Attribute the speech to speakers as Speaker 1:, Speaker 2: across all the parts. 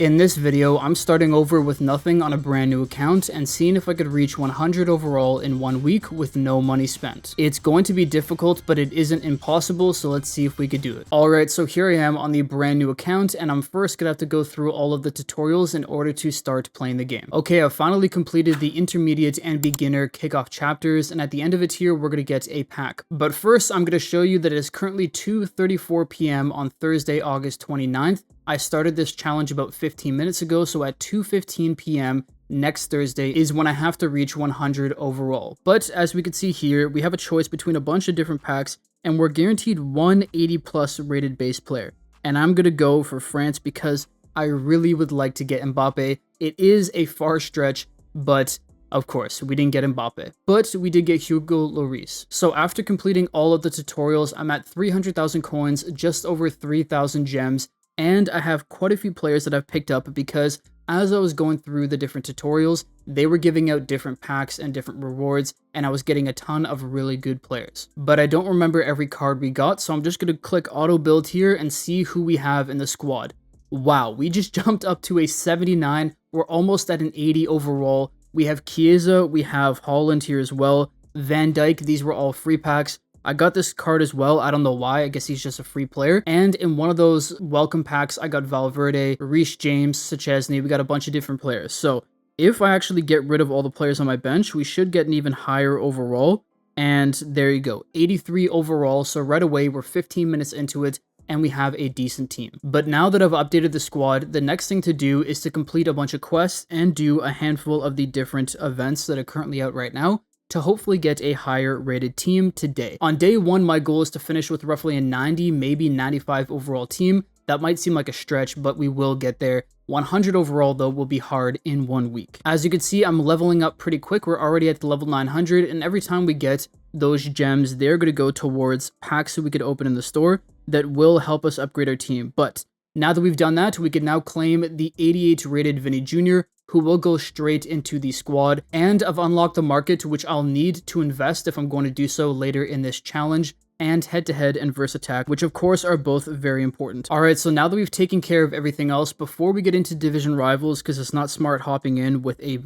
Speaker 1: In this video, I'm starting over with nothing on a brand new account and seeing if I could reach 100 overall in 1 week with no money spent. It's going to be difficult, but it isn't impossible, so let's see if we could do it. Alright, so here I am on the brand new account, and I'm first gonna have to go through all of the tutorials in order to start playing the game. Okay, I've finally completed the intermediate and beginner kickoff chapters, and at the end of it here, we're gonna get a pack. But first, I'm gonna show you that it is currently 2:34 p.m. on Thursday, August 29th. I started this challenge about 15 minutes ago, so at 2:15 p.m. next Thursday is when I have to reach 100 overall. But as we can see here, we have a choice between a bunch of different packs, and we're guaranteed 180 plus rated base player. And I'm gonna go for France because I really would like to get Mbappe. It is a far stretch, but of course, we didn't get Mbappe, but we did get Hugo Lloris. So after completing all of the tutorials, I'm at 300,000 coins, just over 3,000 gems, and I have quite a few players that I've picked up because as I was going through the different tutorials, they were giving out different packs and different rewards, and I was getting a ton of really good players. But I don't remember every card we got, so I'm just going to click auto build here and see who we have in the squad. Wow, we just jumped up to a 79. We're almost at an 80 overall. We have Chiesa, we have Holland here as well, Van Dijk, these were all free packs. I got this card as well, I don't know why, I guess he's just a free player. And in one of those welcome packs, I got Valverde, Reece James, Szczesny, we got a bunch of different players. So if I actually get rid of all the players on my bench, we should get an even higher overall. And there you go, 83 overall, so right away we're 15 minutes into it, and we have a decent team. But now that I've updated the squad, the next thing to do is to complete a bunch of quests and do a handful of the different events that are currently out right now to hopefully get a higher rated team today. On day 1, my goal is to finish with roughly a 90, maybe 95 overall team. That might seem like a stretch, but we will get there. 100 overall, though, will be hard in 1 week. As you can see, I'm leveling up pretty quick. We're already at the level 900, and every time we get those gems, they're going to go towards packs that we could open in the store that will help us upgrade our team. But now that we've done that, we can now claim the 88 rated Vinny Jr., who will go straight into the squad. And I've unlocked the market, which I'll need to invest if I'm going to do so later in this challenge, and head-to-head and verse attack, which of course are both very important. Alright, so now that we've taken care of everything else, before we get into division rivals, because it's not smart hopping in with a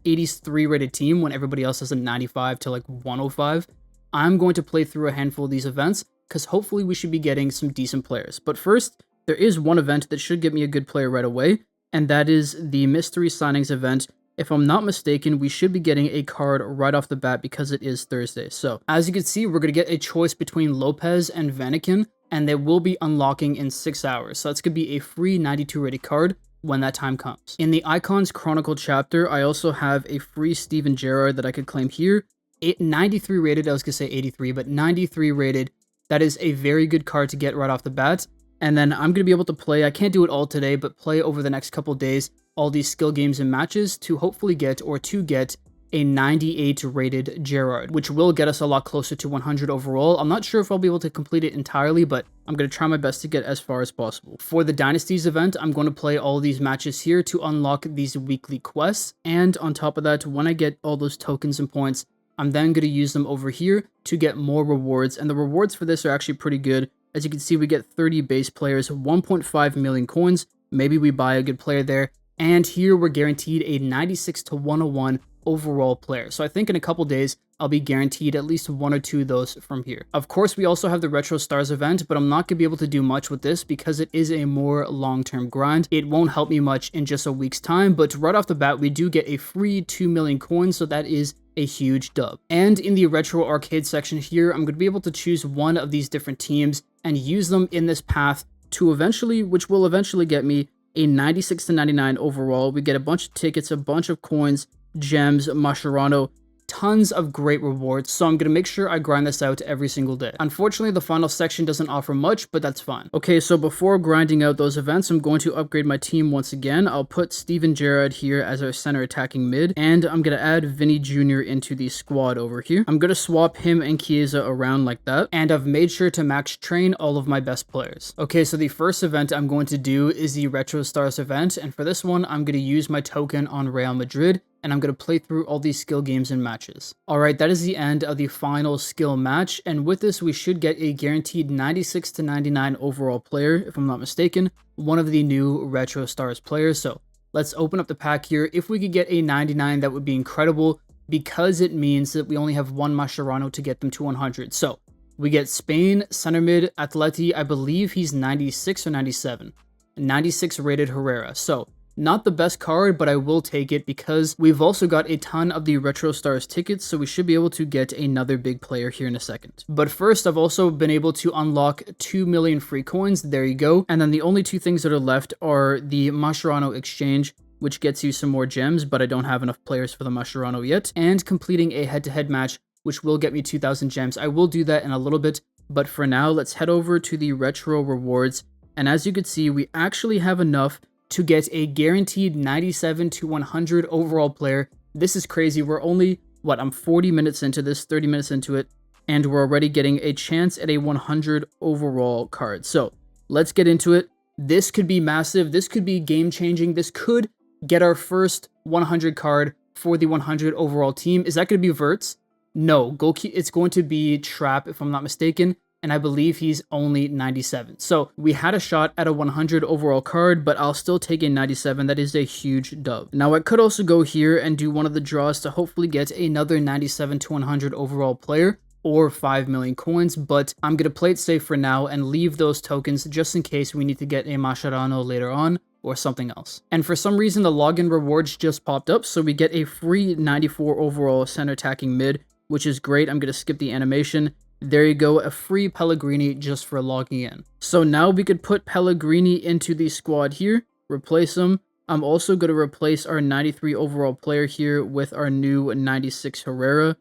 Speaker 1: 83 rated team when everybody else has a 95 to like 105, I'm going to play through a handful of these events, because hopefully we should be getting some decent players. But first, there is one event that should get me a good player right away, and that is the mystery signings event. If I'm not mistaken, we should be getting a card right off the bat because it is Thursday. So as you can see, we're going to get a choice between Lopez and Vanaken, and they will be unlocking in 6 hours. So that's going to be a free 92 rated card when that time comes. In the Icons Chronicle chapter, I also have a free Steven Gerrard that I could claim here. 93 rated, I was going to say 83, but 93 rated. That is a very good card to get right off the bat. And then I'm going to be able to play, I can't do it all today, but play over the next couple days all these skill games and matches to hopefully get, or to get, a 98 rated Gerrard, which will get us a lot closer to 100 overall. I'm not sure if I'll be able to complete it entirely, but I'm going to try my best to get as far as possible. For the Dynasties event, I'm going to play all these matches here to unlock these weekly quests. And on top of that, when I get all those tokens and points, I'm then going to use them over here to get more rewards. And the rewards for this are actually pretty good. As you can see, we get 30 base players, 1.5 million coins. Maybe we buy a good player there. And here we're guaranteed a 96 to 101 overall player. So I think in a couple days, I'll be guaranteed at least 1 or 2 of those from here. Of course, we also have the Retro Stars event, but I'm not going to be able to do much with this because it is a more long-term grind. It won't help me much in just a week's time, but right off the bat, we do get a free 2 million coins, so that is a huge dub. And in the Retro Arcade section here, I'm going to be able to choose one of these different teams and use them in this path to eventually, which will eventually get me a 96 to 99 overall. We get a bunch of tickets, a bunch of coins, gems, Mascherano, tons of great rewards, so I'm going to make sure I grind this out every single day. Unfortunately, the final section doesn't offer much, but that's fine. Okay, so before grinding out those events, I'm going to upgrade my team once again. I'll put Steven Gerrard here as our center attacking mid, and I'm going to add Vinny Jr. into the squad over here. I'm going to swap him and Chiesa around like that, and I've made sure to max train all of my best players. Okay, so the first event I'm going to do is the Retro Stars event, and for this one, I'm going to use my token on Real Madrid, and I'm going to play through all these skill games and matches. Alright, that is the end of the final skill match, and with this we should get a guaranteed 96 to 99 overall player, if I'm not mistaken, one of the new Retro Stars players. So let's open up the pack here. If we could get a 99, that would be incredible, because it means that we only have one Mascherano to get them to 100. So we get Spain, center mid, Atleti, I believe he's 96 or 97. 96 rated Herrera. So not the best card, but I will take it because we've also got a ton of the Retro Stars tickets, so we should be able to get another big player here in a second. But first, I've also been able to unlock 2 million free coins. There you go. And then the only two things that are left are the Mascherano exchange, which gets you some more gems, but I don't have enough players for the Mascherano yet, and completing a head-to-head match, which will get me 2,000 gems. I will do that in a little bit, but for now, let's head over to the Retro Rewards. And as you can see, we actually have enough to get a guaranteed 97 to 100 overall player. This is crazy. We're only, I'm 40 minutes into this, 30 minutes into it, and we're already getting a chance at a 100 overall card. So let's get into it. This could be massive. This could be game-changing. This could get our first 100 card for the 100 overall team. Is that going to be Verts? No, it's going to be Trap, if I'm not mistaken. And I believe he's only 97. So we had a shot at a 100 overall card, but I'll still take a 97. That is a huge dub. Now I could also go here and do one of the draws to hopefully get another 97 to 100 overall player or 5 million coins, but I'm going to play it safe for now and leave those tokens just in case we need to get a Mascherano later on or something else. And for some reason, the login rewards just popped up, so we get a free 94 overall center attacking mid, which is great. I'm going to skip the animation. There you go, a free Pellegrini just for logging in. So now we could put Pellegrini into the squad here, replace him. I'm also going to replace our 93 overall player here with our new 96 Herrera.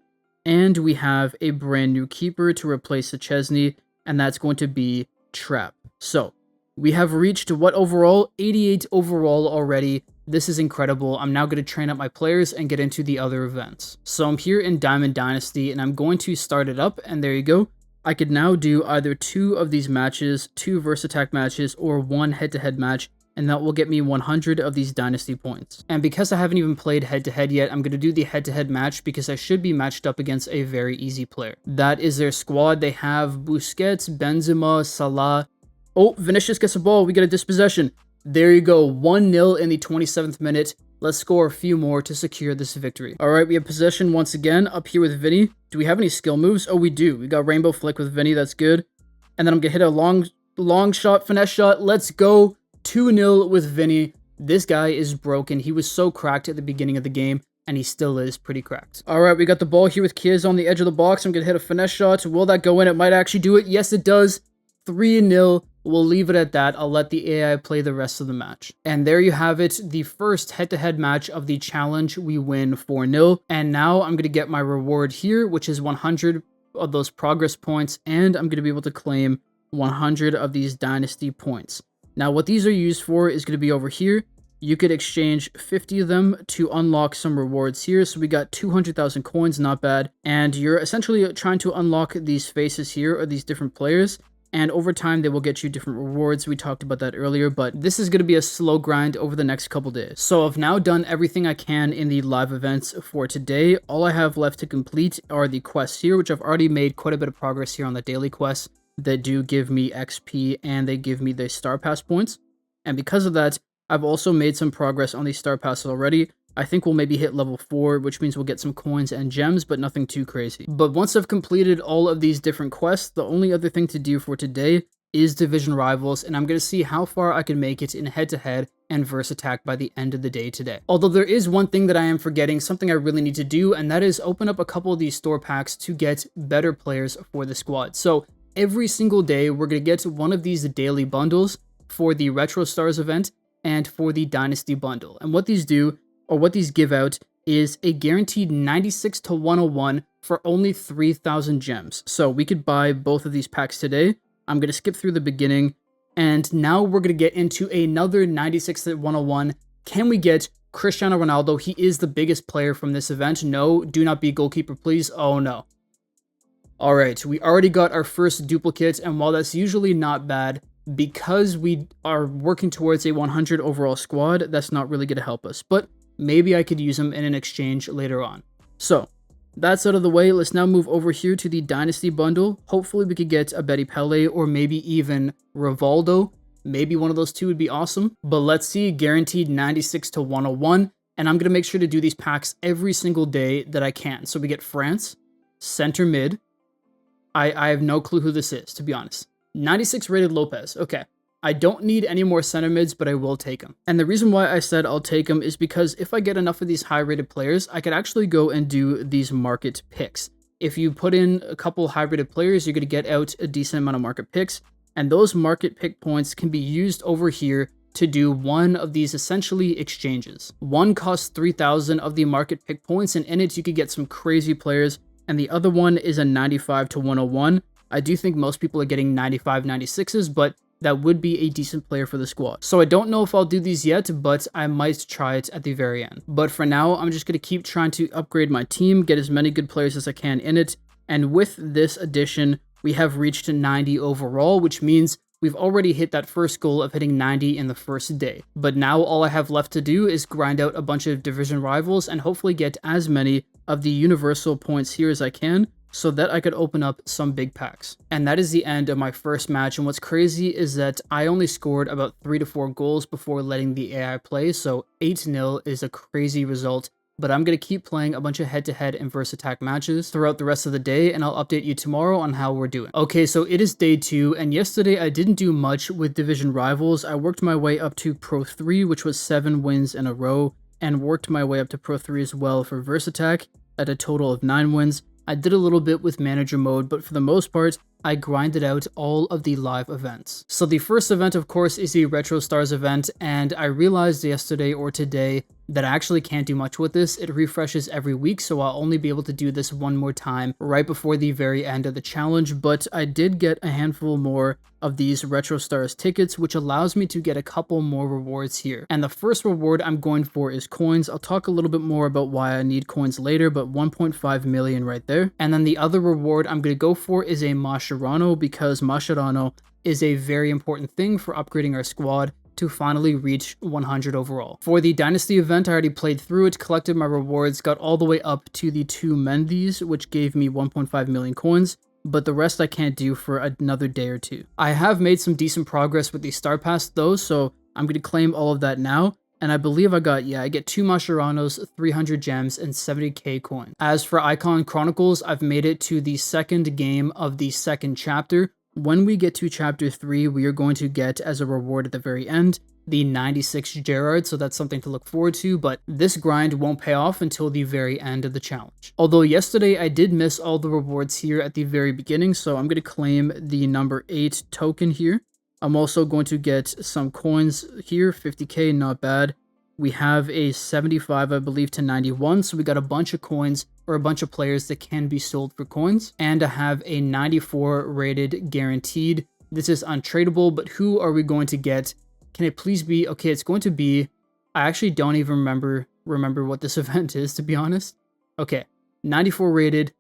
Speaker 1: And we have a brand new keeper to replace the Chesney, and that's going to be Trap. So we have reached what overall? 88 overall already. This is incredible. I'm now going to train up my players and get into the other events. So I'm here in Diamond Dynasty and I'm going to start it up, and there you go. I could now do either 2 of these matches, 2 verse attack matches, or 1 head-to-head match, and that will get me 100 of these Dynasty points. And because I haven't even played head-to-head yet, I'm going to do the head-to-head match because I should be matched up against a very easy player. That is their squad. They have Busquets, Benzema, Salah. Oh, Vinicius gets a ball. We get a dispossession. There you go, 1-0 in the 27th minute. Let's score a few more to secure this victory. All right, we have possession once again up here with Vinny. Do we have any skill moves? Oh, we do. We got Rainbow Flick with Vinny. That's good. And then I'm going to hit a long shot, finesse shot. Let's go. 2-0 with Vinny. This guy is broken. He was so cracked at the beginning of the game, and he still is pretty cracked. All right, we got the ball here with Kiz on the edge of the box. I'm going to hit a finesse shot. Will that go in? It might actually do it. Yes, it does. 3-0. We'll leave it at that. I'll let the AI play the rest of the match. And there you have it, the first head-to-head match of the challenge. We win 4-0. And now I'm going to get my reward here, which is 100 of those progress points, and I'm going to be able to claim 100 of these dynasty points. Now, what these are used for is going to be over here. You could exchange 50 of them to unlock some rewards here. So we got 200,000 coins, not bad. And you're essentially trying to unlock these faces here, or these different players. And over time, they will get you different rewards. We talked about that earlier, but this is going to be a slow grind over the next couple days. So I've now done everything I can in the live events for today. All I have left to complete are the quests here, which I've already made quite a bit of progress here on the daily quests that do give me XP and they give me the Star Pass points. And because of that, I've also made some progress on the Star Passes already. I think we'll maybe hit level 4, which means we'll get some coins and gems, but nothing too crazy. But once I've completed all of these different quests, the only other thing to do for today is Division Rivals, and I'm going to see how far I can make it in head-to-head and verse attack by the end of the day today. Although there is one thing that I am forgetting, something I really need to do, and that is open up a couple of these store packs to get better players for the squad. So every single day, we're going to get one of these daily bundles for the Retro Stars event and for the Dynasty bundle. And what these do, or what these give out, is a guaranteed 96 to 101 for only 3,000 gems. So we could buy both of these packs today. I'm going to skip through the beginning, and now we're going to get into another 96 to 101. Can we get Cristiano Ronaldo? He is the biggest player from this event. No, do not be goalkeeper, please. Oh no. All right, we already got our first duplicate, and while that's usually not bad, because we are working towards a 100 overall squad, that's not really going to help us. But maybe I could use him in an exchange later on. So that's out of the way. Let's now move over here to the Dynasty bundle. Hopefully we could get a Betty Pele or maybe even Rivaldo. Maybe one of those two would be awesome. But let's see, guaranteed 96 to 101. And I'm going to make sure to do these packs every single day that I can. So we get France, center mid. I have no clue who this is, to be honest. 96 rated Lopez. Okay. I don't need any more center mids, but I will take them. And the reason why I said I'll take them is because if I get enough of these high-rated players, I could actually go and do these market picks. If you put in a couple high-rated players, you're going to get out a decent amount of market picks, and those market pick points can be used over here to do one of these essentially exchanges. One costs 3,000 of the market pick points, and in it you could get some crazy players, and the other one is a 95 to 101. I do think most people are getting 95, 96s, but that would be a decent player for the squad. So I don't know if I'll do these yet, but I might try it at the very end. But for now, I'm just going to keep trying to upgrade my team, get as many good players as I can in it. And with this addition, we have reached 90 overall, which means we've already hit that first goal of hitting 90 in the first day. But now all I have left to do is grind out a bunch of division rivals and hopefully get as many of the universal points here as I can, so that I could open up some big packs. And that is the end of my first match, and what's crazy is that I only scored about 3 to 4 goals before letting the AI play, so 8-0 is a crazy result, but I'm going to keep playing a bunch of head-to-head and verse attack matches throughout the rest of the day, and I'll update you tomorrow on how we're doing. Okay, so it is day 2, and yesterday I didn't do much with division rivals. I worked my way up to Pro 3, which was 7 wins in a row, and worked my way up to Pro 3 as well for verse attack at a total of 9 wins. I did a little bit with manager mode, but for the most part, I grinded out all of the live events. So the first event, of course, is the Retro Stars event, and I realized yesterday or today that I actually can't do much with this. It refreshes every week, so I'll only be able to do this one more time right before the very end of the challenge, but I did get a handful more of these Retro Stars tickets, which allows me to get a couple more rewards here. And the first reward I'm going for is coins. I'll talk a little bit more about why I need coins later, but 1.5 million right there. And then the other reward I'm going to go for is a Mascherano, because Mascherano is a very important thing for upgrading our squad to finally reach 100 overall. For the Dynasty event, I already played through it, collected my rewards, got all the way up to the 2 Mendy's, which gave me 1.5 million coins, but the rest I can't do for another day or two. I have made some decent progress with the Star Pass though, so I'm going to claim all of that now, and I believe I get 2 Mascheranos, 300 gems, and 70k coins. As for Icon Chronicles, I've made it to the second game of the second chapter. When we get to chapter 3, we are going to get as a reward at the very end the 96 Gerrard, so that's something to look forward to, but this grind won't pay off until the very end of the challenge. Although yesterday I did miss all the rewards here at the very beginning, so I'm going to claim the number 8 token here. I'm also going to get some coins here, 50k, not bad. We have a 75, I believe, to 91, so we got a bunch of coins, or a bunch of players that can be sold for coins. And I have a 94 rated guaranteed. This is untradeable, but who are we going to get? Can it please be, okay, it's going to be, I actually don't even remember what this event is, to be honest. Okay, 94 rated,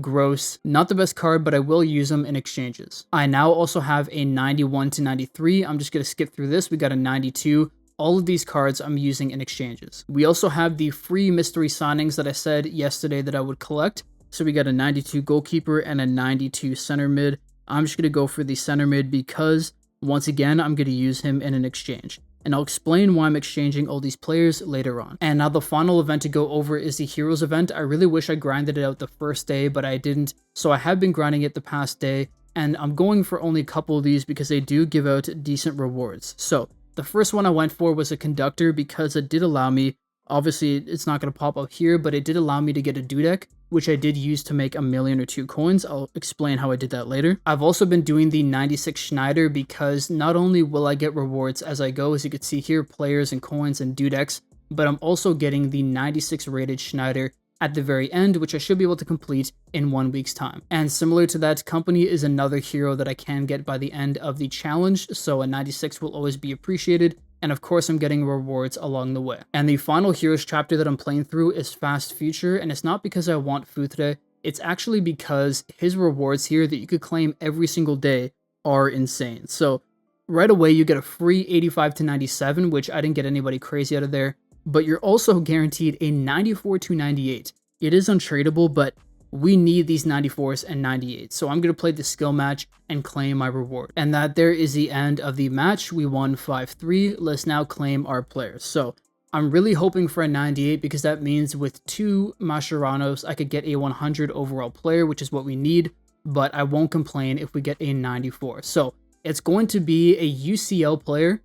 Speaker 1: gross, not the best card, but I will use them in exchanges. I now also have a 91 to 93. I'm just going to skip through this. We got a 92. All of these cards I'm using in exchanges. We also have the free mystery signings that I said yesterday that I would collect. So we got a 92 goalkeeper and a 92 center mid. I'm just going to go for the center mid because, once again, I'm going to use him in an exchange. And I'll explain why I'm exchanging all these players later on. And now the final event to go over is the Heroes event. I really wish I grinded it out the first day, but I didn't. So I have been grinding it the past day. And I'm going for only a couple of these because they do give out decent rewards. So the first one I went for was a conductor because it did allow me, obviously it's not going to pop up here, but it did allow me to get a Dudek, which I did use to make 1 million or 2 coins. I'll explain how I did that later. I've also been doing the 96 Schneider because not only will I get rewards as I go, as you can see here, players and coins and Dudeks, but I'm also getting the 96 rated Schneider at the very end, which I should be able to complete in 1 week's time. And similar to that, Company is another hero that I can get by the end of the challenge, so a 96 will always be appreciated, and of course I'm getting rewards along the way. And the final Heroes chapter that I'm playing through is Fast Future, and it's not because I want Futre, it's actually because his rewards here that you could claim every single day are insane. So right away you get a free 85 to 97, which I didn't get anybody crazy out of there. but you're also guaranteed a 94 to 98. It is untradeable, but we need these 94s and 98s. So I'm going to play the skill match and claim my reward. And that there is the end of the match. We won 5-3. Let's now claim our players. So I'm really hoping for a 98 because that means with 2 Mascherano's, I could get a 100 overall player, which is what we need. But I won't complain if we get a 94. So it's going to be a UCL player.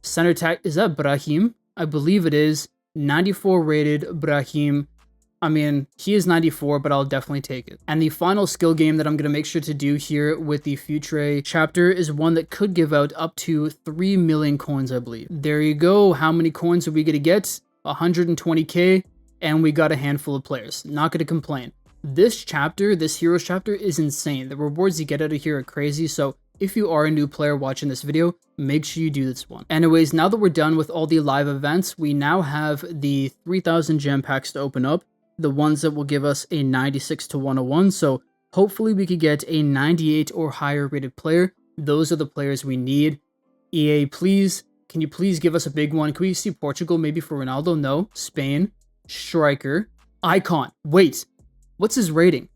Speaker 1: Center tag, is that Brahim? I believe it is. 94 rated Brahim. I mean, he is 94, but I'll definitely take it. And the final skill game that I'm going to make sure to do here with the Futre chapter is one that could give out up to 3 million coins, I believe. There you go. How many coins are we going to get? 120k, and we got a handful of players. Not going to complain. This chapter, this Heroes chapter, is insane. The rewards you get out of here are crazy, so if you are a new player watching this video, make sure you do this one. Anyways, now that we're done with all the live events, we now have the 3,000 gem packs to open up. The ones that will give us a 96 to 101, so hopefully we could get a 98 or higher rated player. Those are the players we need. EA, please, can you please give us a big one? Can we see Portugal maybe for Ronaldo? No. Spain. Striker. Icon. Wait, what's his rating?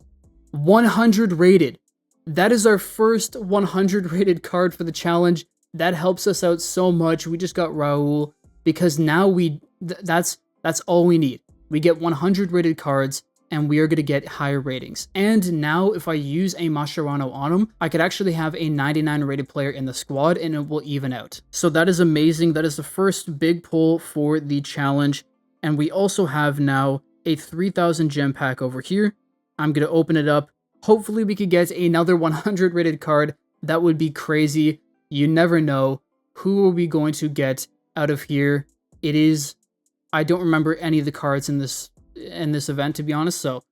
Speaker 1: 100 rated. That is our first 100 rated card for the challenge. That helps us out so much. We just got Raul because now that's all we need. We get 100 rated cards, and we are going to get higher ratings. And now, if I use a Mascherano on him, I could actually have a 99 rated player in the squad, and it will even out. So that is amazing. That is the first big pull for the challenge. And we also have now a 3,000 gem pack over here. I'm going to open it up. Hopefully, we could get another 100 rated card. That would be crazy. You never know. Who are we going to get out of here? It is... I don't remember any of the cards in this event, to be honest, so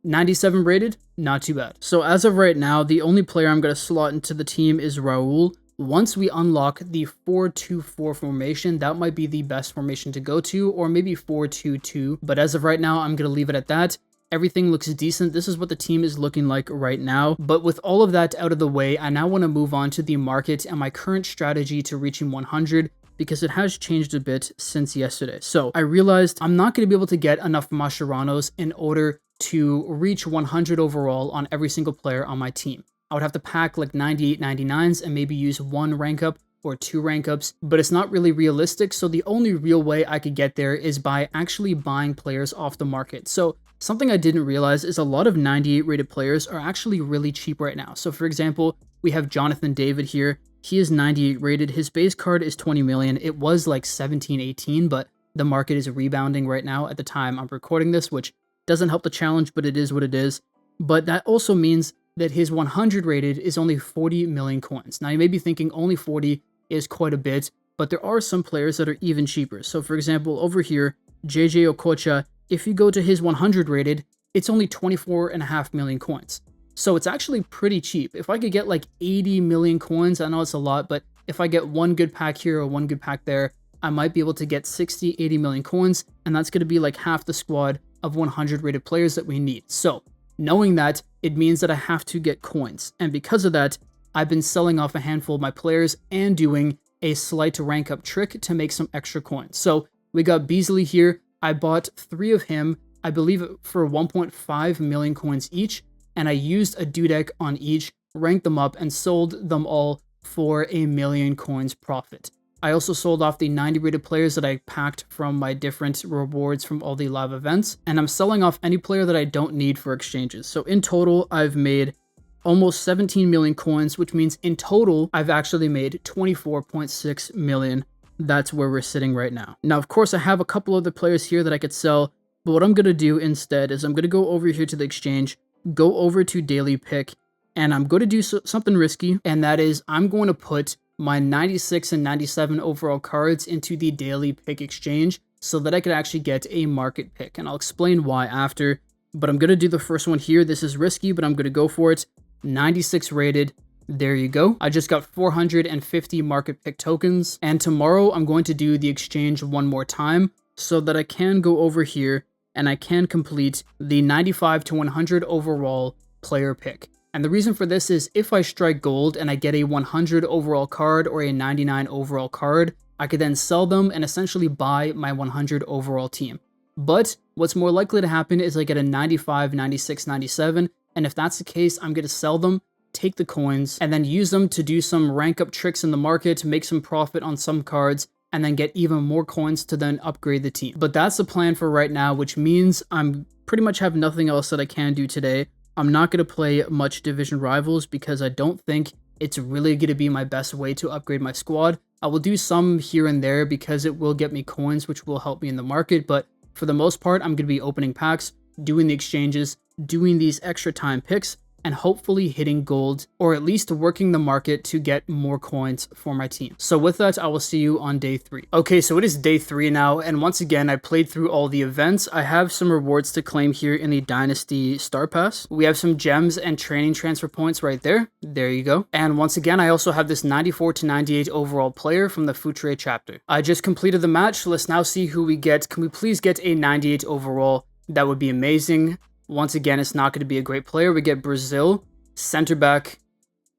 Speaker 1: 97 rated, not too bad. So as of right now, the only player I'm going to slot into the team is Raul. Once we unlock the 4-2-4 formation, that might be the best formation to go to, or maybe 4-2-2, but as of right now, I'm going to leave it at that. Everything looks decent. This is what the team is looking like right now. But with all of that out of the way, I now want to move on to the market and my current strategy to reaching 100. Because it has changed a bit since yesterday. So I realized I'm not going to be able to get enough Mascheranos in order to reach 100 overall on every single player on my team. I would have to pack like 98, 99s and maybe use 1 rank up or 2 rank ups, but it's not really realistic. So the only real way I could get there is by actually buying players off the market. So something I didn't realize is a lot of 98 rated players are actually really cheap right now. So for example, we have Jonathan David here. He is 98 rated. His base card is 20 million. It was like 17, 18, but the market is rebounding right now at the time I'm recording this, which doesn't help the challenge, but it is what it is. But that also means that his 100 rated is only 40 million coins. Now you may be thinking only 40 is quite a bit, but there are some players that are even cheaper. So for example, over here, JJ Okocha, if you go to his 100 rated, it's only 24.5 million coins. So it's actually pretty cheap. If I could get like 80 million coins, I know it's a lot, but if I get 1 good pack here or 1 good pack there, I might be able to get 60, 80 million coins, and that's going to be like half the squad of 100 rated players that we need. So knowing that, it means that I have to get coins. And because of that, I've been selling off a handful of my players and doing a slight rank up trick to make some extra coins. So we got Beasley here. I bought 3 of him, I believe for 1.5 million coins each. And I used a Dudek on each, ranked them up, and sold them all for 1 million coins profit. I also sold off the 90 rated players that I packed from my different rewards from all the live events, and I'm selling off any player that I don't need for exchanges. So in total, I've made almost 17 million coins, which means in total, I've actually made 24.6 million. That's where we're sitting right now. Now, of course, I have a couple other players here that I could sell, but what I'm going to do instead is I'm going to go over here to the exchange, go over to daily pick, and I'm going to do something risky, and that is I'm going to put my 96 and 97 overall cards into the daily pick exchange so that I could actually get a market pick, and I'll explain why after, but I'm going to do the first one here. This is risky, but I'm going to go for it. 96 rated. There you go. I just got 450 market pick tokens, and tomorrow I'm going to do the exchange one more time so that I can go over here and I can complete the 95 to 100 overall player pick. And the reason for this is if I strike gold and I get a 100 overall card or a 99 overall card, I could then sell them and essentially buy my 100 overall team. But what's more likely to happen is I get a 95, 96, 97, and if that's the case, I'm going to sell them, take the coins, and then use them to do some rank up tricks in the market, make some profit on some cards, and then get even more coins to then upgrade the team. But that's the plan for right now, which means I'm pretty much have nothing else that I can do today. I'm not going to play much Division Rivals because I don't think it's really going to be my best way to upgrade my squad. I will do some here and there because it will get me coins, which will help me in the market, but for the most part, I'm going to be opening packs, doing the exchanges, doing these extra time picks, and hopefully hitting gold, or at least working the market to get more coins for my team. So with that, I will see you on day 3. Okay, so it is day 3 now, and once again, I played through all the events. I have some rewards to claim here in the Dynasty Star Pass. We have some gems and training transfer points right there. There you go. And once again, I also have this 94 to 98 overall player from the Futre chapter. I just completed the match, so let's now see who we get. Can we please get a 98 overall? That would be amazing. Once again, it's not going to be a great player. We get Brazil, center back,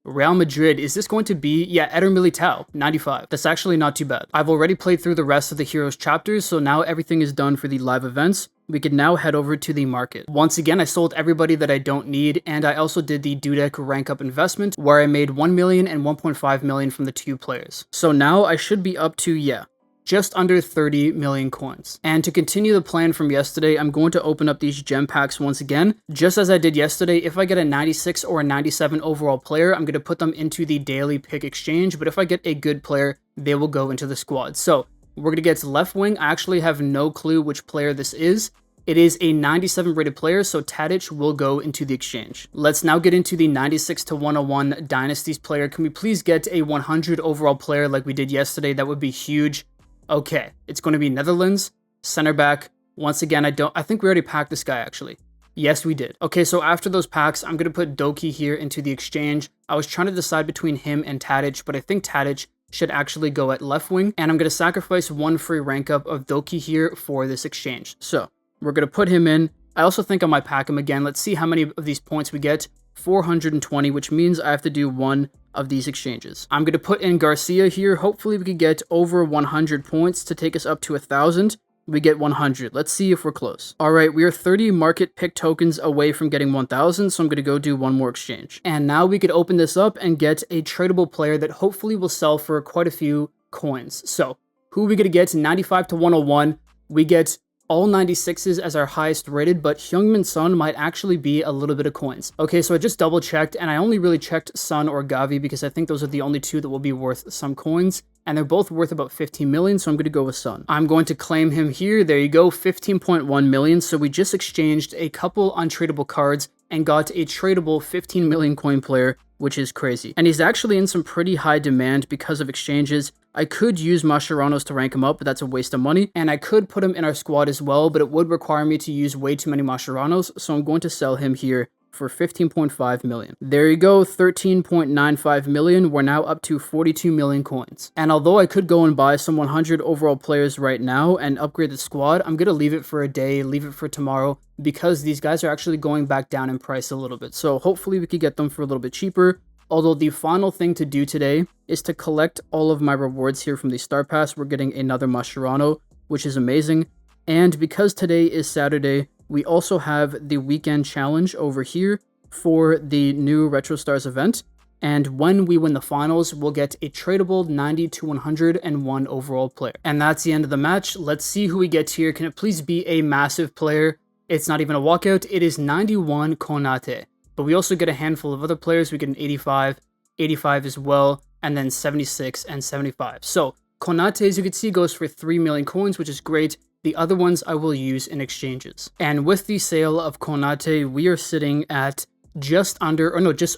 Speaker 1: Real Madrid. Is this going to be, yeah, Eder Militao, 95. That's actually not too bad. I've already played through the rest of the Heroes chapters, so now everything is done for the live events. We can now head over to the market. Once again, I sold everybody that I don't need, and I also did the Dudek rank up investment, where I made 1 million and 1.5 million from the 2 players. So now I should be up to, yeah, just under 30 million coins. And to continue the plan from yesterday, I'm going to open up these gem packs once again. Just as I did yesterday, if I get a 96 or a 97 overall player, I'm going to put them into the daily pick exchange. But if I get a good player, they will go into the squad. So we're going to get to left wing. I actually have no clue which player this is. It is a 97 rated player, so Tadic will go into the exchange. Let's now get into the 96 to 101 Dynasties player. Can we please get a 100 overall player like we did yesterday? That would be huge. Okay, it's going to be Netherlands, center back. Once again, I think we already packed this guy actually. Yes, we did. Okay, so after those packs, I'm going to put Doki here into the exchange. I was trying to decide between him and Tadic, but I think Tadic should actually go at left wing. And I'm going to sacrifice 1 free rank up of Doki here for this exchange. So we're going to put him in. I also think I might pack him again. Let's see how many of these points we get. 420, which means I have to do 1 of these exchanges. I'm going to put in Garcia here. Hopefully we could get over 100 points to take us up to 1,000. We get 100. Let's see if we're close. All right, we are 30 market pick tokens away from getting 1,000, so I'm going to go do 1 more exchange. And now we could open this up and get a tradable player that hopefully will sell for quite a few coins. So who are we going to get? 95 to 101. We get all 96s as our highest rated, but Heung-min Son might actually be a little bit of coins. Okay, so I just double checked, and I only really checked Son or Gavi because I think those are the only 2 that will be worth some coins, and they're both worth about 15 million, so I'm going to go with Son. I'm going to claim him here. There you go, 15.1 million. So we just exchanged a couple untradeable cards and got a tradable 15 million coin player, which is crazy. And he's actually in some pretty high demand because of exchanges. I could use Mascherano's to rank him up, but that's a waste of money. And I could put him in our squad as well, but it would require me to use way too many Mascheranos, so I'm going to sell him here for 15.5 million. There you go, 13.95 million. We're now up to 42 million coins. And although I could go and buy some 100 overall players right now and upgrade the squad, I'm going to leave it for a day, leave it for tomorrow, because these guys are actually going back down in price a little bit. So hopefully we could get them for a little bit cheaper. Although the final thing to do today is to collect all of my rewards here from the Star Pass. We're getting another Mascherano, which is amazing. And because today is Saturday, we also have the weekend challenge over here for the new Retro Stars event. And when we win the finals, we'll get a tradable 90 to 101 overall player. And that's the end of the match. Let's see who we get here. Can it please be a massive player? It's not even a walkout. It is 91 Konate. But we also get a handful of other players. We get an 85, 85 as well, and then 76 and 75. So Konate, as you can see, goes for 3 million coins, which is great. The other ones I will use in exchanges. And with the sale of Konate, we are sitting at just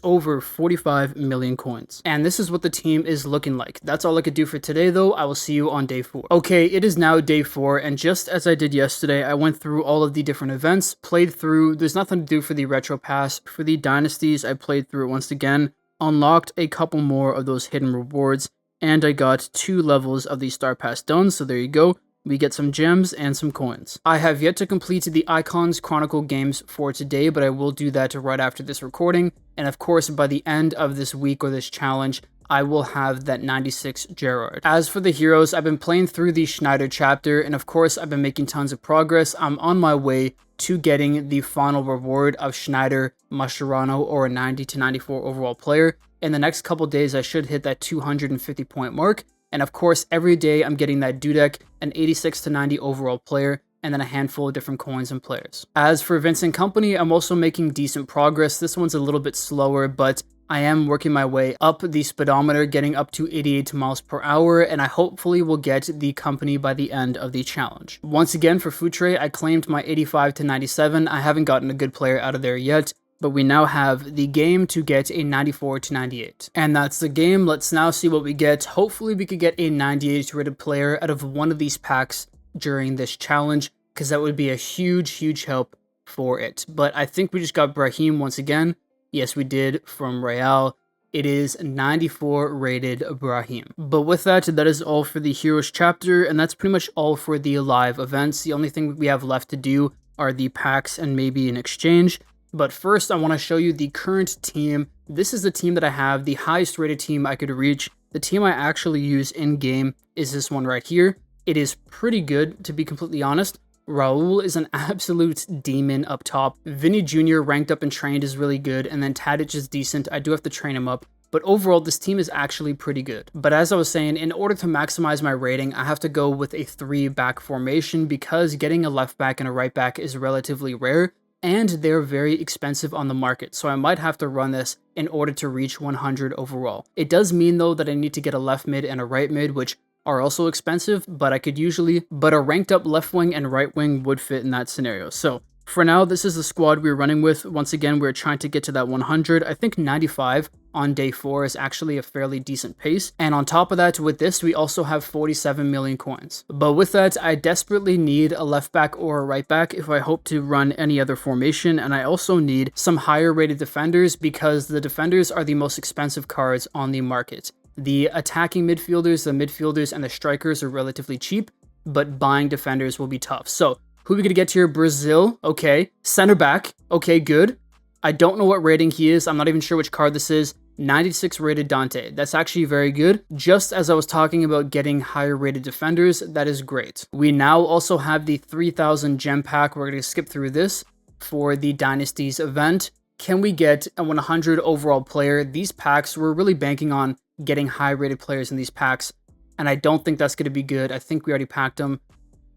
Speaker 1: over 45 million coins. And this is what the team is looking like. That's all I could do for today, though. I will see you on day 4. Okay, it is now day 4, and just as I did yesterday, I went through all of the different events, played through. There's nothing to do for the Retro Pass. For the Dynasties, I played through it once again, unlocked a couple more of those hidden rewards, and I got 2 levels of the Star Pass done, so there you go. We get some gems and some coins. I have yet to complete the Icons Chronicle games for today, but I will do that right after this recording. And of course, by the end of this week or this challenge, I will have that 96 Gerrard. As for the heroes, I've been playing through the Schneider chapter, and of course, I've been making tons of progress. I'm on my way to getting the final reward of Schneider, Mascherano, or a 90 to 94 overall player. In the next couple days, I should hit that 250 point mark. And of course, every day I'm getting that Dudek, an 86 to 90 overall player, and then a handful of different coins and players. As for Vincent Company, I'm also making decent progress. This one's a little bit slower, but I am working my way up the speedometer, getting up to 88 miles per hour, and I hopefully will get the company by the end of the challenge. Once again, for Futre, I claimed my 85 to 97. I haven't gotten a good player out of there yet, but we now have the game to get a 94 to 98. And that's the game. Let's now see what we get. Hopefully we could get a 98 rated player out of one of these packs during this challenge, because that would be a huge help for it. But I think we just got Brahim once again. Yes, we did, from Real. It is 94 rated Brahim. But with that, that is all for the Heroes chapter, and that's pretty much all for the live events. The only thing we have left to do are the packs and maybe an exchange. But first, I want to show you the current team. This is the team that I have, the highest rated team I could reach. The team I actually use in-game is this one right here. It is pretty good, to be completely honest. Raul is an absolute demon up top. Vinny Jr. ranked up and trained is really good, and then Tadic is decent. I do have to train him up, but overall this team is actually pretty good. But as I was saying, in order to maximize my rating, I have to go with a 3-back formation because getting a left back and a right back is relatively rare, and they're very expensive on the market, so I might have to run this in order to reach 100 overall. It does mean though that I need to get a left mid and a right mid, which are also expensive, but a ranked up left wing and right wing would fit in that scenario. So for now, this is the squad we're running with. Once again, we're trying to get to that 100. I think 95 on day 4 is actually a fairly decent pace. And on top of that, with this, we also have 47 million coins. But with that, I desperately need a left back or a right back if I hope to run any other formation. And I also need some higher rated defenders because the defenders are the most expensive cards on the market. The attacking midfielders, the midfielders, and the strikers are relatively cheap, but buying defenders will be tough. So, who are we going to get here? Brazil, okay. Center back, okay, good. I don't know what rating he is. I'm not even sure which card this is. 96 rated Dante. That's actually very good. Just as I was talking about getting higher rated defenders, that is great. We now also have the 3000 gem pack. We're going to skip through this for the Dynasties event. Can we get a 100 overall player? These packs, we're really banking on getting high rated players in these packs, and I don't think that's going to be good. I think we already packed them.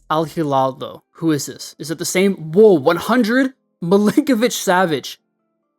Speaker 1: Al Hilal though, who is this? Is it the same? Whoa, 100 Milinkovic Savic.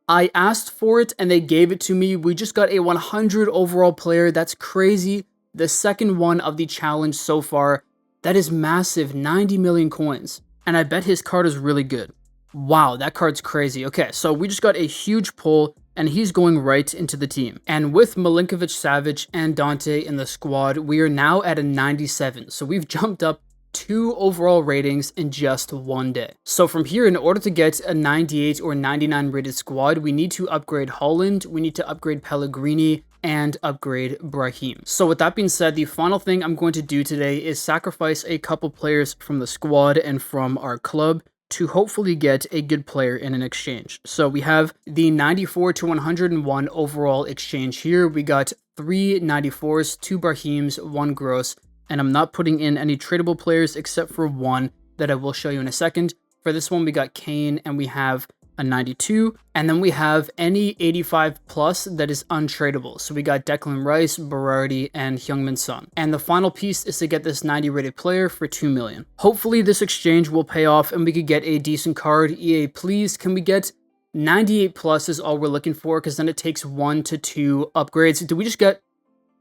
Speaker 1: I asked for it and they gave it to me. We just got a 100 overall player. That's crazy. The second one of the challenge so far. That is massive. 90 million coins, and I bet his card is really good. Wow, that card's crazy. Okay, so we just got a huge pull, and he's going right into the team. And with Milinkovic Savic and Dante in the squad, we are now at a 97. So we've jumped up 2 overall ratings in just one day. So from here, in order to get a 98 or 99 rated squad, we need to upgrade Holland, we need to upgrade Pellegrini, and upgrade Brahim. So with that being said, the final thing I'm going to do today is sacrifice a couple players from the squad and from our club to hopefully get a good player in an exchange. So we have the 94 to 101 overall exchange here. We got 3 94s, 2 Brahims, 1 Gross, and I'm not putting in any tradable players except for one that I will show you in a second. For this one, we got Kane and we have a 92, and then we have any 85 plus that is untradeable. So we got Declan Rice, Berardi, and Heung-min Son. And the final piece is to get this 90 rated player for 2 million. Hopefully this exchange will pay off and we could get a decent card. EA, please, can we get 98 plus is all we're looking for, because then it takes 1 to 2 upgrades. Did we just get...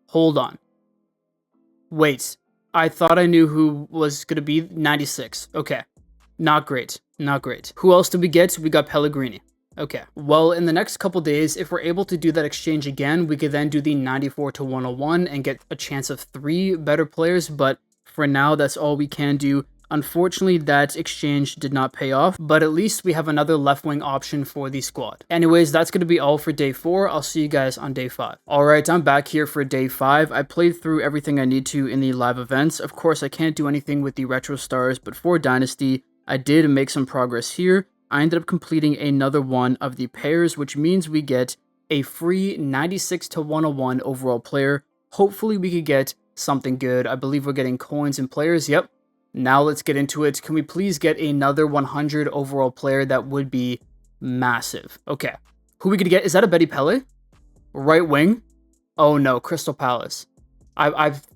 Speaker 1: Hold on. Wait, I thought I knew who was going to be 96. Okay. Not great. Not great. Who else did we get? We got Pellegrini. Okay. Well, in the next couple days, if we're able to do that exchange again, we could then do the 94 to 101 and get a chance of 3 better players. But for now, that's all we can do. Unfortunately, that exchange did not pay off, but at least we have another left wing option for the squad. Anyways, that's going to be all for day 4. I'll see you guys on day 5. Alright, I'm back here for day 5. I played through everything I need to in the live events. Of course, I can't do anything with the retro stars, but for Dynasty, I did make some progress here. I ended up completing another one of the pairs, which means we get a free 96 to 101 overall player. Hopefully we could get something good. I believe we're getting coins and players. Yep. Now let's get into it. Can we please get another 100 overall player? That would be massive. Okay. Who we could get? Is that a Betty Pele? Right wing? Oh no, Crystal Palace. I've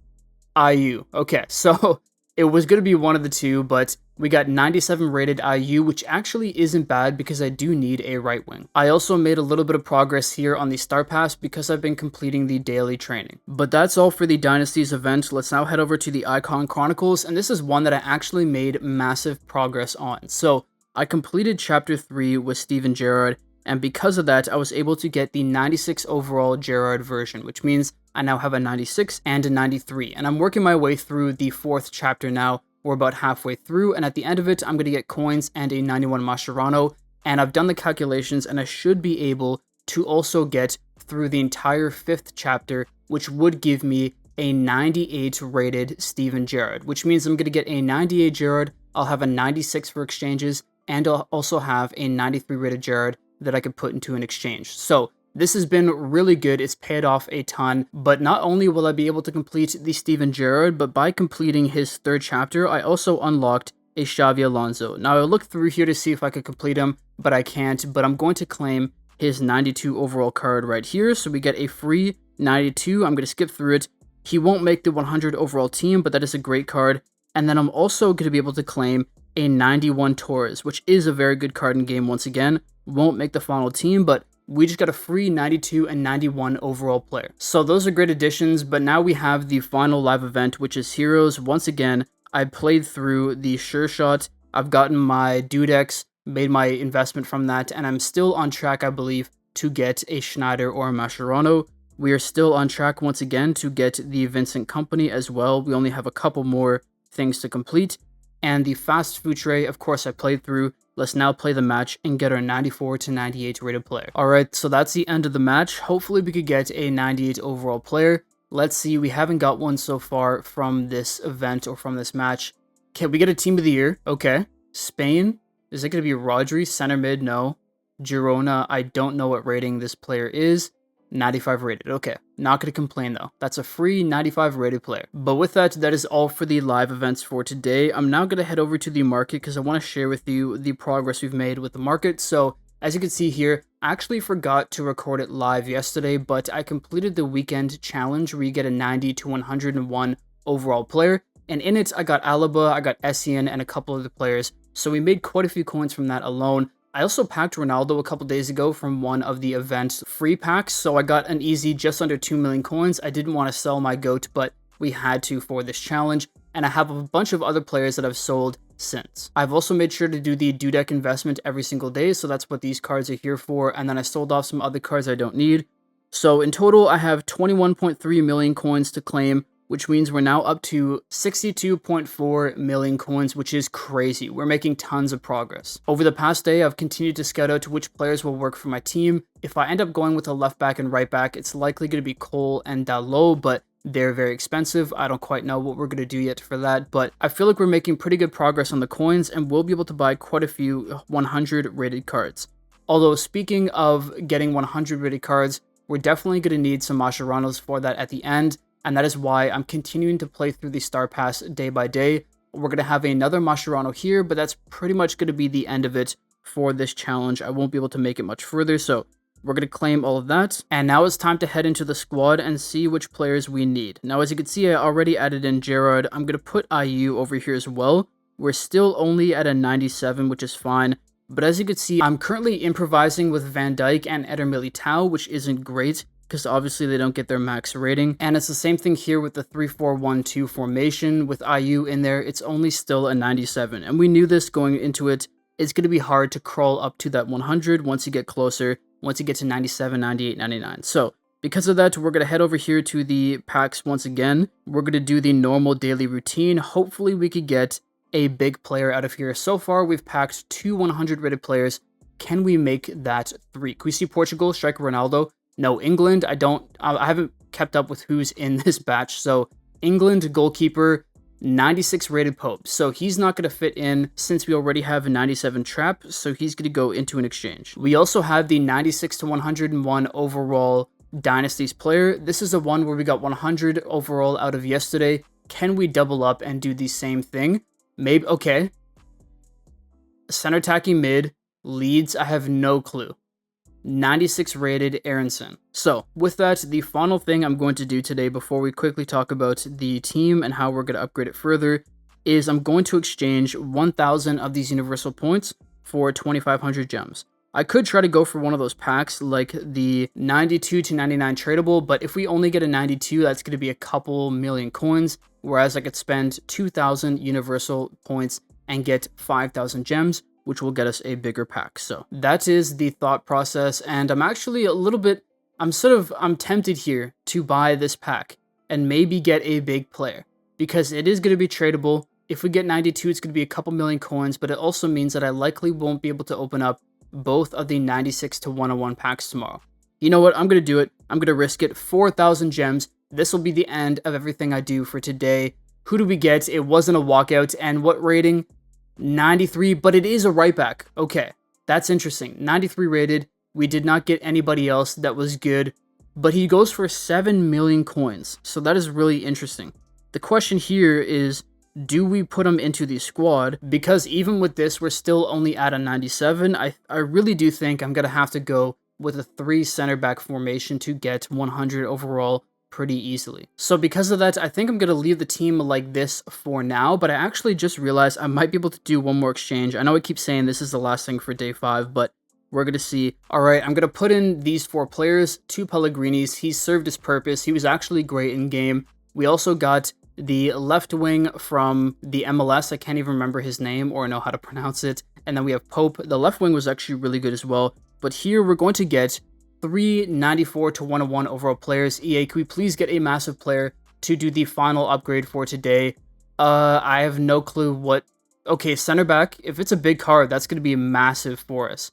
Speaker 1: IU. Okay, so it was going to be one of the two, but we got 97 rated IU, which actually isn't bad because I do need a right wing. I also made a little bit of progress here on the Star Pass because I've been completing the daily training. But that's all for the Dynasties event. Let's now head over to the Icon Chronicles, and this is one that I actually made massive progress on. So I completed Chapter 3 with Steven Gerrard, and because of that, I was able to get the 96 overall Gerrard version, which means I now have a 96 and a 93. And I'm working my way through the 4th chapter now. We're about halfway through, and at the end of it, I'm going to get coins and a 91 Mascherano. And I've done the calculations, and I should be able to also get through the entire 5th chapter, which would give me a 98 rated Steven Gerrard, which means I'm going to get a 98 Gerrard, I'll have a 96 for exchanges, and I'll also have a 93 rated Gerrard that I could put into an exchange. So this has been really good. It's paid off a ton, but not only will I be able to complete the Steven Gerrard, but by completing his 3rd chapter, I also unlocked a Xavi Alonso. Now I looked through here to see if I could complete him, but I can't, but I'm going to claim his 92 overall card right here. So we get a free 92. I'm going to skip through it. He won't make the 100 overall team, but that is a great card. And then I'm also going to be able to claim a 91 Torres, which is a very good card in game once again. Won't make the final team, but we just got a free 92 and 91 overall player. So those are great additions, but now we have the final live event, which is Heroes. Once again, I played through the Sure Shot. I've gotten my Dudex, made my investment from that, and I'm still on track, I believe, to get a Schneider or a Mascherano. We are still on track once again to get the Vincent Company as well. We only have a couple more things to complete. And the Fast Food Tray, of course, I played through. Let's now play the match and get our 94 to 98 rated player. Alright, so that's the end of the match. Hopefully we could get a 98 overall player. Let's see, we haven't got one so far from this event or from this match. Can we get a team of the year? Okay. Spain? Is it going to be Rodri? Center mid? No. Girona? I don't know what rating this player is. 95 rated. Okay. Not going to complain though. That's a free 95 rated player. But with that, that is all for the live events for today. I'm now going to head over to the market because I want to share with you the progress we've made with the market. So as you can see here, I actually forgot to record it live yesterday, but I completed the weekend challenge where you get a 90 to 101 overall player. And in it, I got Alaba, I got Essien, and a couple of the players. So we made quite a few coins from that alone. I also packed Ronaldo a couple days ago from one of the event's free packs, so I got an easy just under 2 million coins. I didn't want to sell my GOAT, but we had to for this challenge, and I have a bunch of other players that I've sold since. I've also made sure to do the Dudek investment every single day, so that's what these cards are here for, and then I sold off some other cards I don't need. So in total, I have 21.3 million coins to claim, which means we're now up to 62.4 million coins, which is crazy. We're making tons of progress. Over the past day, I've continued to scout out which players will work for my team. If I end up going with a left back and right back, it's likely going to be Cole and Dalot, but they're very expensive. I don't quite know what we're going to do yet for that, but I feel like we're making pretty good progress on the coins, and we'll be able to buy quite a few 100 rated cards. Although speaking of getting 100 rated cards, we're definitely going to need some Mascheranos for that at the end. And that is why I'm continuing to play through the Star Pass day by day. We're going to have another Mascherano here, but that's pretty much going to be the end of it for this challenge. I won't be able to make it much further, so we're going to claim all of that. And now it's time to head into the squad and see which players we need. Now, as you can see, I already added in Gerrard. I'm going to put IU over here as well. We're still only at a 97, which is fine. But as you can see, I'm currently improvising with Van Dijk and Eder Militao, which isn't great, because obviously they don't get their max rating. And it's the same thing here with the 3-4-1-2 formation. With IU in there, it's only still a 97. And we knew this going into it. It's going to be hard to crawl up to that 100 once you get closer, once you get to 97, 98, 99. So because of that, we're going to head over here to the packs once again. We're going to do the normal daily routine. Hopefully we could get a big player out of here. So far, we've packed 2 100 rated players. Can we make that 3? Can we see Portugal, striker Ronaldo? No, England, I haven't kept up with who's in this batch. So England goalkeeper, 96 rated Pope. So he's not going to fit in since we already have a 97 trap, so he's going to go into an exchange. We also have the 96 to 101 overall Dynasties player. This is the one where we got 100 overall out of yesterday. Can we double up and do the same thing? Maybe. Okay. Center attacking mid, leads, I have no clue. 96 rated Aronson. So with that, the final thing I'm going to do today before we quickly talk about the team and how we're going to upgrade it further is I'm going to exchange 1,000 of these universal points for 2,500 gems. I could try to go for one of those packs like the 92 to 99 tradable, but if we only get a 92, that's going to be a couple million coins, whereas I could spend 2,000 universal points and get 5,000 gems, which will get us a bigger pack. So that is the thought process, and I'm actually a little bit, I'm tempted here to buy this pack and maybe get a big player because it is going to be tradable. If we get 92, it's going to be a couple million coins, but it also means that I likely won't be able to open up both of the 96 to 101 packs tomorrow. You know what? I'm going to do it. I'm going to risk it. 4,000 gems. This will be the end of everything I do for today. Who do we get? It wasn't a walkout, and what rating? 93, but it is a right back. Okay, that's interesting. 93 rated. We did not get anybody else that was good, but he goes for 7 million coins. So that is really interesting. The question here is, do we put him into the squad? Because even with this, we're still only at a 97. I really do think I'm going to have to go with a 3 center back formation to get 100 overall pretty easily. So because of that, I think I'm going to leave the team like this for now, but I actually just realized I might be able to do one more exchange. I know I keep saying this is the last thing for day 5, but we're going to see. All right, I'm going to put in these 4 players, 2 Pellegrinis. He served his purpose. He was actually great in game. We also got the left wing from the MLS. I can't even remember his name or know how to pronounce it. And then we have Pope. The left wing was actually really good as well. But here we're going to get 3 94 to 101 overall players. EA, can we please get a massive player to do the final upgrade for today? I have no clue what... Okay, center back. If it's a big card, that's going to be massive for us.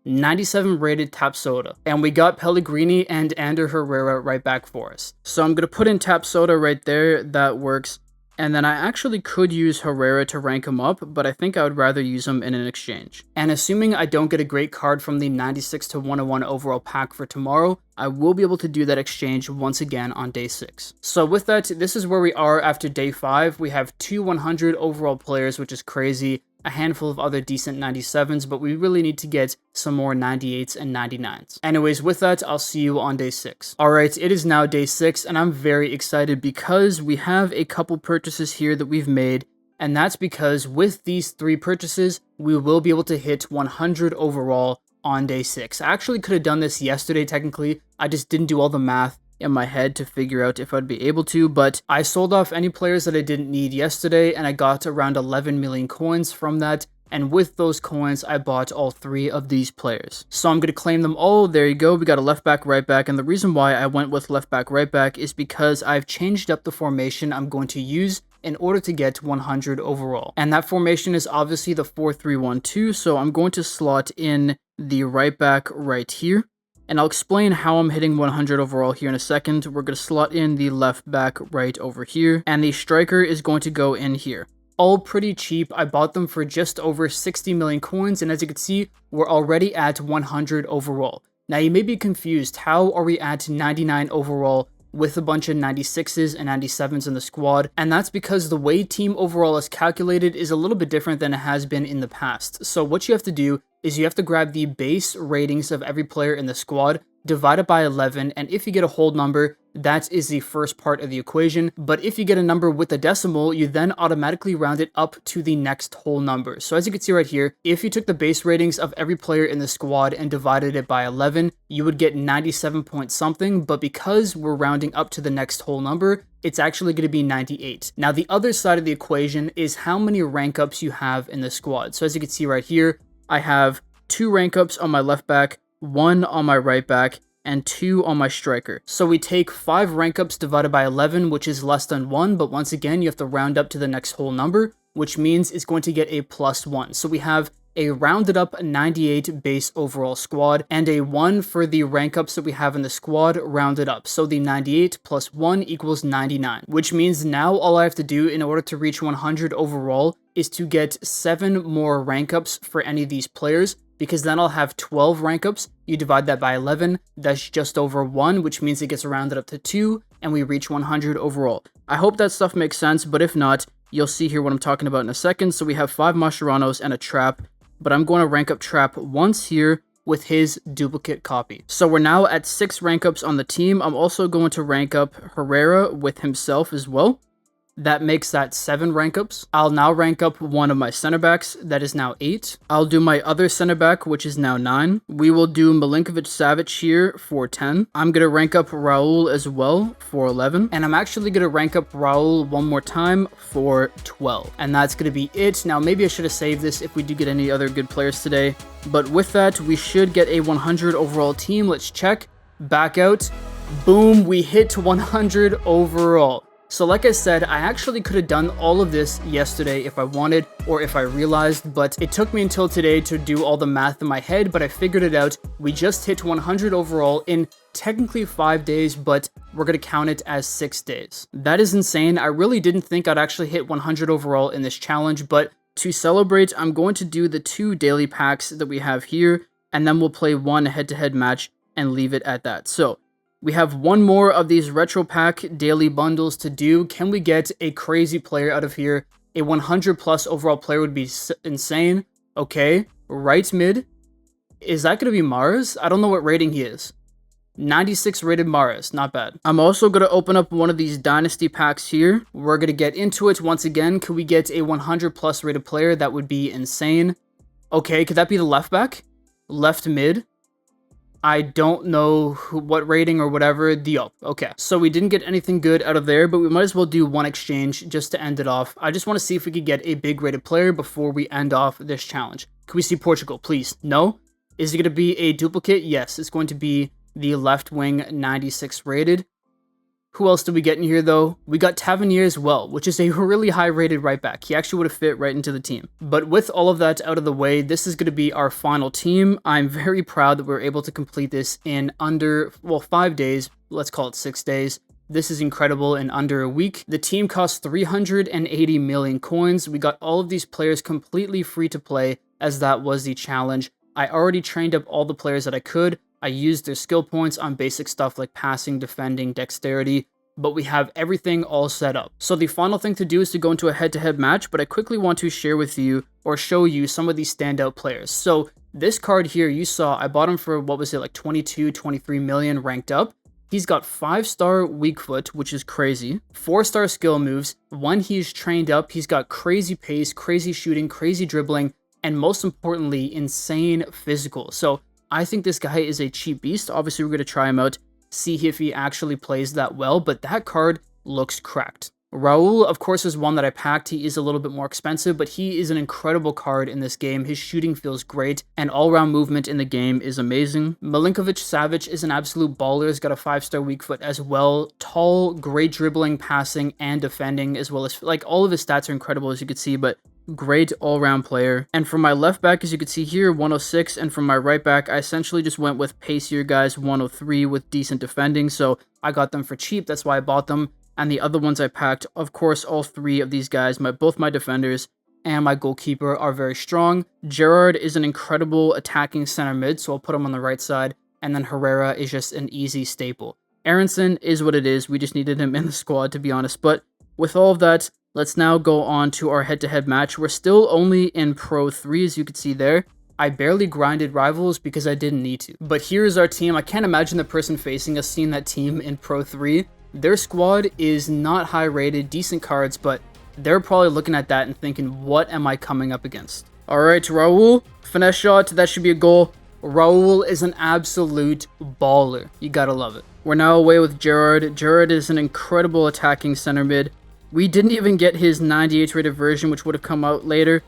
Speaker 1: 97 rated Tapsoda. And we got Pellegrini and Ander Herrera right back for us. So I'm going to put in Tapsoda right there. That works. And then I actually could use Herrera to rank him up, but I think I would rather use him in an exchange. And assuming I don't get a great card from the 96 to 101 overall pack for tomorrow, I will be able to do that exchange once again on day 6. So with that, this is where we are after day 5. We have 2 100 overall players, which is crazy. A handful of other decent 97s, but we really need to get some more 98s and 99s. Anyways, with that, I'll see you on day 6. Alright, it is now day 6, and I'm very excited because we have a couple purchases here that we've made, and that's because with these 3 purchases, we will be able to hit 100 overall on day 6. I actually could have done this yesterday technically, I just didn't do all the math in my head to figure out if I'd be able to, but I sold off any players that I didn't need yesterday, and I got around 11 million coins from that, and with those coins, I bought all 3 of these players. So I'm going to claim them all. There you go. We got a left back, right back, and the reason why I went with left back, right back is because I've changed up the formation I'm going to use in order to get 100 overall. And that formation is obviously the 4-3-1-2, so I'm going to slot in the right back right here. And I'll explain how I'm hitting 100 overall here in a second. We're going to slot in the left back right over here, and the striker is going to go in here. All pretty cheap. I bought them for just over 60 million coins, and as you can see, we're already at 100 overall. Now you may be confused, how are we at 99 overall with a bunch of 96s and 97s in the squad? And that's because the way team overall is calculated is a little bit different than it has been in the past. So what you have to do is you have to grab the base ratings of every player in the squad, divide it by 11, and if you get a whole number, that is the first part of the equation. But if you get a number with a decimal, you then automatically round it up to the next whole number. So as you can see right here, if you took the base ratings of every player in the squad and divided it by 11, you would get 97 point something, but because we're rounding up to the next whole number, it's actually going to be 98. Now the other side of the equation is how many rank ups you have in the squad. So as you can see right here, I have 2 rank ups on my left back, 1 on my right back, and 2 on my striker. So we take 5 rank ups divided by 11, which is less than 1, but once again, you have to round up to the next whole number, which means it's going to get a +1. So we have a rounded up 98 base overall squad, and a 1 for the rank ups that we have in the squad rounded up. So the 98 plus 1 equals 99, which means now all I have to do in order to reach 100 overall is to get 7 more rank ups for any of these players, because then I'll have 12 rank ups. You divide that by 11, that's just over 1, which means it gets rounded up to 2, and we reach 100 overall. I hope that stuff makes sense, but if not, you'll see here what I'm talking about in a second. So we have 5 Mascherano's and a Trap, but I'm going to rank up Trap once here with his duplicate copy. So we're now at 6 rank ups on the team. I'm also going to rank up Herrera with himself as well. That makes that 7 rank ups. I'll now rank up one of my center backs. That is now 8. I'll do my other center back, which is now 9. We will do Milinkovic-Savic here for 10. I'm going to rank up Raul as well for 11. And I'm actually going to rank up Raul one more time for 12. And that's going to be it. Now, maybe I should have saved this if we do get any other good players today. But with that, we should get a 100 overall team. Let's check. Back out. Boom, we hit 100 overall. So like I said, I actually could have done all of this yesterday if I wanted or if I realized, but it took me until today to do all the math in my head, but I figured it out. We just hit 100 overall in technically 5 days, but we're going to count it as 6 days. That is insane. I really didn't think I'd actually hit 100 overall in this challenge, but to celebrate, I'm going to do the 2 daily packs that we have here, and then we'll play one head-to-head match and leave it at that. So we have one more of these Retro Pack daily bundles to do. Can we get a crazy player out of here? A 100 plus overall player would be insane. Okay, right mid. Is that going to be Mars? I don't know what rating he is. 96 rated Mars, not bad. I'm also going to open up one of these Dynasty packs here. We're going to get into it once again. Could we get a 100 plus rated player? That would be insane. Okay, could that be the left back? Left mid? I don't know what rating or whatever. Okay. So we didn't get anything good out of there, but we might as well do one exchange just to end it off. I just want to see if we could get a big rated player before we end off this challenge. Can we see Portugal, please? No? Is it going to be a duplicate? Yes, it's going to be the left wing 96 rated. Who else did we get in here, though? We got Tavernier as well, which is a really high-rated right back. He actually would have fit right into the team. But with all of that out of the way, this is going to be our final team. I'm very proud that we were able to complete this in under, well, 5 days. Let's call it 6 days. This is incredible in under a week. The team cost 380 million coins. We got all of these players completely free to play, as that was the challenge. I already trained up all the players that I could. I used their skill points on basic stuff like passing, defending, dexterity, but we have everything all set up. So the final thing to do is to go into a head-to-head match, but I quickly want to share with you or show you some of these standout players. So this card here, you saw, I bought him for, what was it, like 22, 23 million ranked up. He's got 5-star weak foot, which is crazy, 4-star skill moves. When he's trained up, he's got crazy pace, crazy shooting, crazy dribbling, and most importantly, insane physical. So I think this guy is a cheap beast. Obviously, we're going to try him out, see if he actually plays that well, but that card looks cracked. Raul, of course, is one that I packed. He is a little bit more expensive, but he is an incredible card in this game. His shooting feels great, and all-round movement in the game is amazing. Milinkovic-Savic is an absolute baller. He's got a 5-star weak foot as well. Tall, great dribbling, passing, and defending, as well as, like, all of his stats are incredible, as you can see, but great all-round player. And from my left back, as you can see here, 106, and from my right back, I essentially just went with pacier guys, 103 with decent defending, so I got them for cheap. That's why I bought them. And the other ones I packed, of course, all 3 of these guys, both my defenders and my goalkeeper are very strong. Gerrard is an incredible attacking center mid, so I'll put him on the right side, and then Herrera is just an easy staple. Aronson is what it is. We just needed him in the squad, to be honest. But with all of that, let's now go on to our head-to-head match. We're still only in Pro 3, as you can see there. I barely grinded rivals because I didn't need to. But here's our team. I can't imagine the person facing us seeing that team in Pro 3. Their squad is not high rated, decent cards, but they're probably looking at that and thinking, what am I coming up against? All right, Raul, finesse shot. That should be a goal. Raul is an absolute baller. You gotta love it. We're now away with Gerrard. Gerrard is an incredible attacking center mid. We didn't even get his 98 rated version, which would have come out later.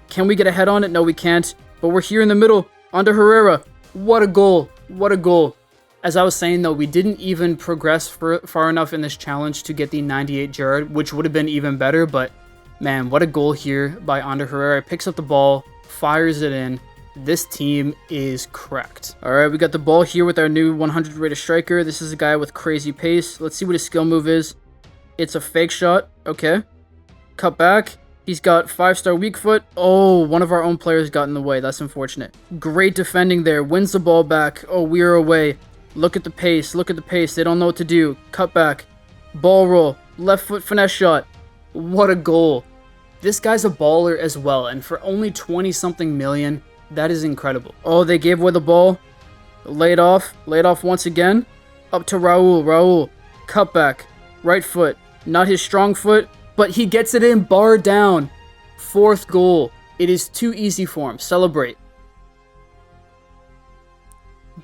Speaker 1: Can we get a head on it? No, we can't. But we're here in the middle, onto Herrera. What a goal. What a goal. As I was saying, though, we didn't even progress far enough in this challenge to get the 98 Gerrard, which would have been even better. But, man, what a goal here by Ander Herrera. Picks up the ball, fires it in. This team is cracked. All right, we got the ball here with our new 100 rated striker. This is a guy with crazy pace. Let's see what his skill move is. It's a fake shot. Okay. Cut back. He's got 5-star weak foot. Oh, one of our own players got in the way. That's unfortunate. Great defending there. Wins the ball back. Oh, we are away. Look at the pace. Look at the pace. They don't know what to do. Cut back. Ball roll. Left foot finesse shot. What a goal. This guy's a baller as well. And for only 20-something million, that is incredible. Oh, they gave away the ball. Laid off. Laid off once again. Up to Raul. Raul. Cut back. Right foot. Not his strong foot, but he gets it in. Bar down. 4th goal. It is too easy for him. Celebrate.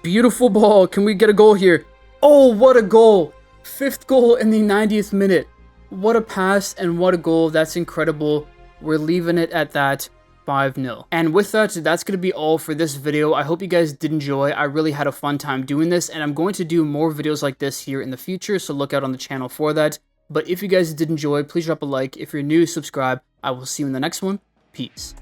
Speaker 1: Beautiful ball. Can we get a goal here? Oh, what a goal. 5th goal in the 90th minute. What a pass and what a goal. That's incredible. We're leaving it at that. 5-0. And with that, that's going to be all for this video. I hope you guys did enjoy. I really had a fun time doing this, and I'm going to do more videos like this here in the future, so look out on the channel for that. But if you guys did enjoy, please drop a like. If you're new, subscribe. I will see you in the next one. Peace.